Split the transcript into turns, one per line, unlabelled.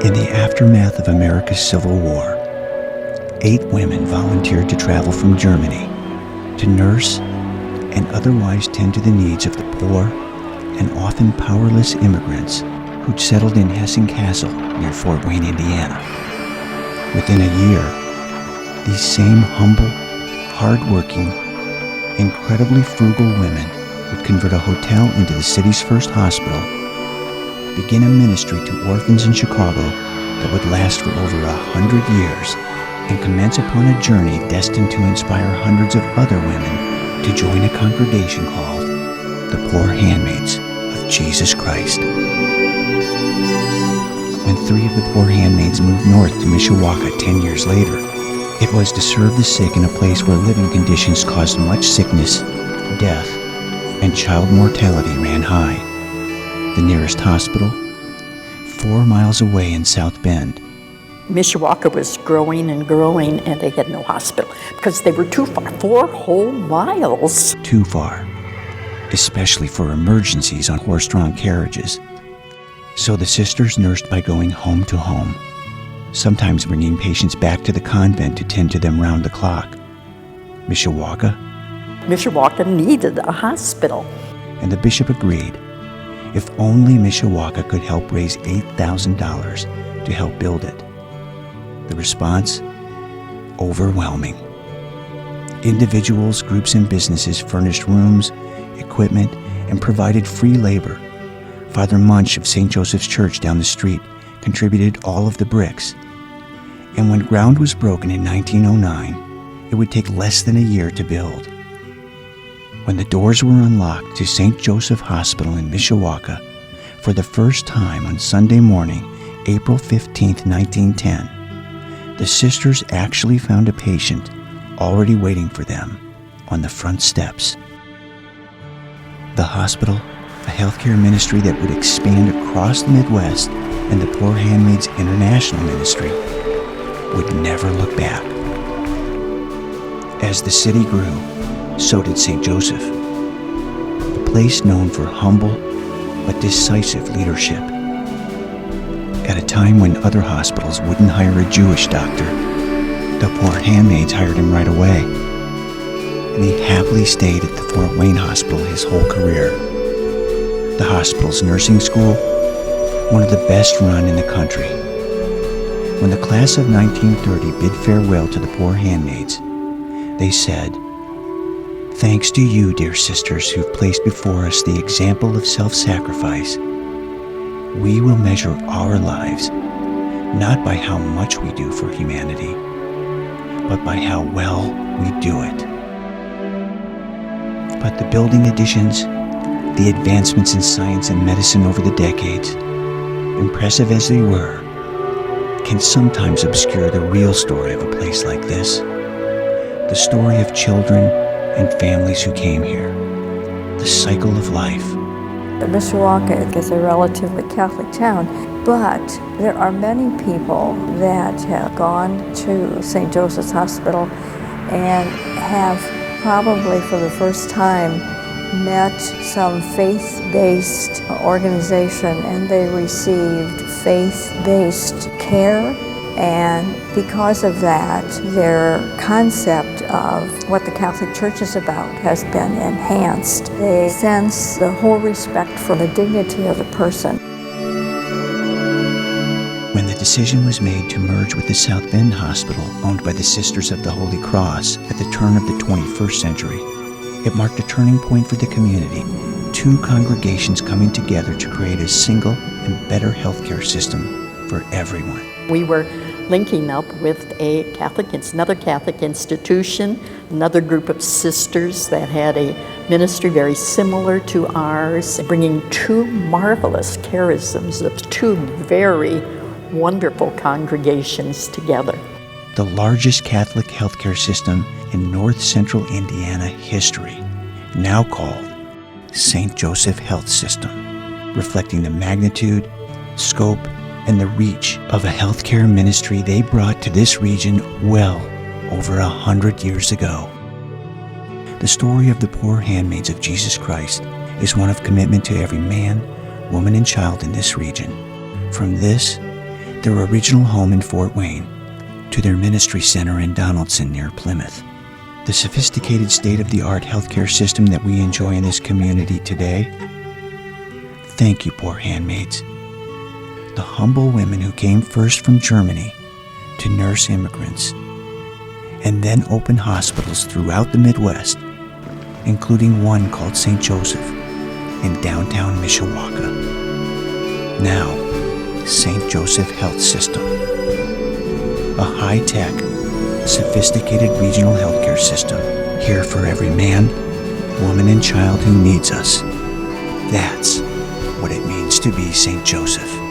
In the aftermath of America's Civil War, 8 women volunteered to travel from Germany to nurse and otherwise tend to the needs of the poor and often powerless immigrants who'd settled in Hessen Castle near Fort Wayne, Indiana. Within a year, these same humble, hard-working, incredibly frugal women would convert a hotel into the city's first hospital, begin a ministry to orphans in Chicago that would last for over 100 years, and commence upon a journey destined to inspire hundreds of other women to join a congregation called the Poor Handmaids of Jesus Christ. When 3 of the Poor Handmaids moved north to Mishawaka 10 years later, it was to serve the sick in a place where living conditions caused much sickness, death, and child mortality ran high. The nearest hospital, 4 miles away in South Bend.
Mishawaka was growing, and they had no hospital because they were too far, 4 whole miles.
Too far, especially for emergencies on horse-drawn carriages. So the sisters nursed by going home to home, sometimes bringing patients back to the convent to tend to them round the clock. Mishawaka
needed a hospital.
And the bishop agreed. If only Mishawaka could help raise $8,000 to help build it. The response? Overwhelming. Individuals, groups, and businesses furnished rooms, equipment, and provided free labor. Father Munch of St. Joseph's Church down the street contributed all of the bricks. And when ground was broken in 1909, it would take less than a year to build. When the doors were unlocked to St. Joseph Hospital in Mishawaka for the first time on Sunday morning, April 15, 1910, the sisters actually found a patient already waiting for them on the front steps. The hospital, a healthcare ministry that would expand across the Midwest, and the Poor Handmaids International Ministry would never look back. As the city grew, so did St. Joseph, a place known for humble but decisive leadership. At a time when other hospitals wouldn't hire a Jewish doctor, the Poor Handmaids hired him right away, and he happily stayed at the Fort Wayne Hospital his whole career. The hospital's nursing school, one of the best run in the country. When the class of 1930 bid farewell to the Poor Handmaids, they said, "Thanks to you, dear sisters, who've placed before us the example of self-sacrifice, we will measure our lives not by how much we do for humanity, but by how well we do it." But the building additions, the advancements in science and medicine over the decades, impressive as they were, can sometimes obscure the real story of a place like this. The story of children and families who came here. The cycle of life.
Mishawaka is a relatively Catholic town, but there are many people that have gone to St. Joseph's Hospital and have probably for the first time met some faith-based organization, and they received faith-based care. And because of that, their concept of what the Catholic Church is about has been enhanced. They sense the whole respect for the dignity of the person.
When the decision was made to merge with the South Bend Hospital, owned by the Sisters of the Holy Cross at the turn of the 21st century, it marked a turning point for the community, 2 congregations coming together to create a single and better healthcare system for everyone.
We were linking up with another Catholic institution, another group of sisters that had a ministry very similar to ours, bringing 2 marvelous charisms of 2 very wonderful congregations together.
The largest Catholic healthcare system in north central Indiana history, now called St. Joseph Health System, reflecting the magnitude, scope, and the reach of a healthcare ministry they brought to this region well over 100 years ago. The story of the Poor Handmaids of Jesus Christ is one of commitment to every man, woman, and child in this region. From this, their original home in Fort Wayne to their ministry center in Donaldson near Plymouth. The sophisticated state-of-the-art healthcare system that we enjoy in this community today. Thank you, poor handmaids. The humble women who came first from Germany to nurse immigrants and then open hospitals throughout the Midwest, including one called St. Joseph in downtown Mishawaka. Now, St. Joseph Health System, a high-tech, sophisticated regional healthcare system here for every man, woman, and child who needs us. That's what it means to be St. Joseph.